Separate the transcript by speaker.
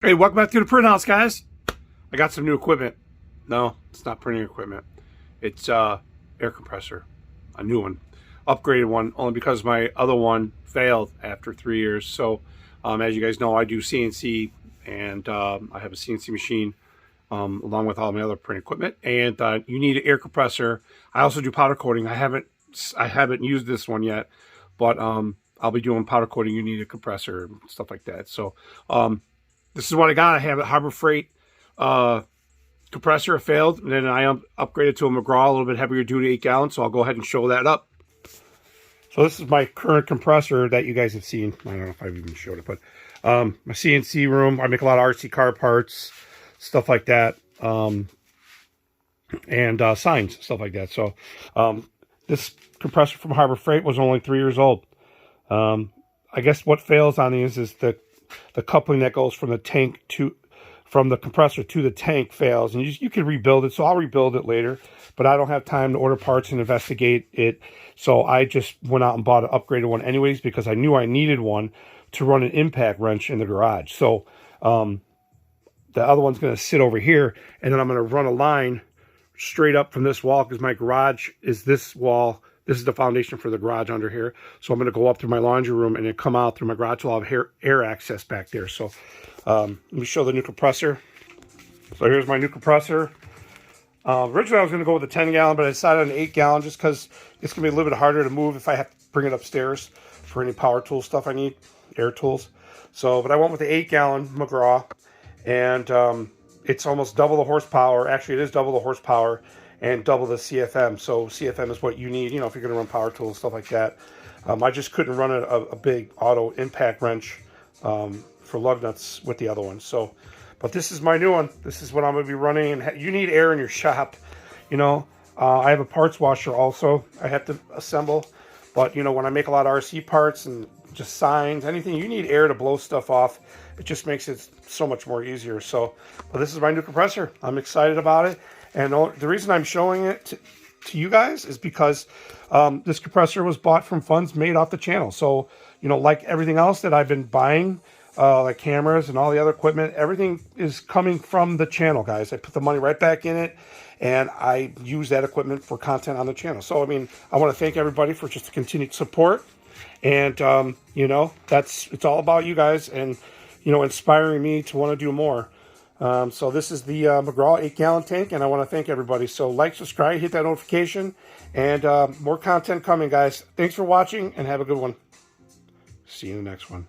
Speaker 1: Hey, welcome back to the print house, guys. I got some new equipment. No, it's not printing equipment. It's air compressor, a new one, upgraded one, only because my other one failed after 3 years. So, as you guys know, I do CNC, and I have a CNC machine along with all my other print equipment. And you need an air compressor. I also do powder coating. I haven't used this one yet, but I'll be doing powder coating. You need a compressor and stuff like that. So. This is what I got. I have a Harbor Freight compressor. It failed, and then I upgraded to a McGraw, a little bit heavier duty, 8 gallons. So I'll go ahead and show that up. So this is my current compressor that you guys have seen. I don't know if I've even showed it, but my CNC room. I make a lot of RC car parts, stuff like that, and signs, stuff like that. So this compressor from Harbor Freight was only 3 years old. I guess what fails on these is the coupling that goes from the compressor to the tank fails, and you can rebuild it. So I'll rebuild it later, but I don't have time to order parts and investigate it. So I just went out and bought an upgraded one anyways, because I knew I needed one to run an impact wrench in the garage. So the other one's going to sit over here, and then I'm going to run a line straight up from this wall, because my garage is this wall. This is the foundation for the garage under here. So I'm going to go up through my laundry room and then come out through my garage. So I'll have air access back there. So let me show the new compressor. So here's my new compressor. Originally I was going to go with a 10 gallon, but I decided on an 8 gallon just because it's going to be a little bit harder to move if I have to bring it upstairs for any power tool stuff I need, air tools. So, but I went with the 8 gallon McGraw, and it's almost double the horsepower. Actually, it is double the horsepower and double the CFM. So CFM is what you need, if you're going to run power tools, stuff like that. I just couldn't run a big auto impact wrench for lug nuts with the other one. So, but this is my new one. This is what I'm going to be running. And you need air in your shop. I have a parts washer also I have to assemble. But, when I make a lot of RC parts and just signs, anything, you need air to blow stuff off. It just makes it so much more easier. So, but this is my new compressor. I'm excited about it. And the reason I'm showing it to you guys is because this compressor was bought from funds made off the channel. So, like everything else that I've been buying, like cameras and all the other equipment, everything is coming from the channel, guys. I put the money right back in it, and I use that equipment for content on the channel. So, I want to thank everybody for just the continued support. And, it's all about you guys and, inspiring me to want to do more. So this is the McGraw 8 gallon tank, and I want to thank everybody. So like, subscribe, hit that notification, and more content coming, guys. Thanks for watching, and have a good one. See you in the next one.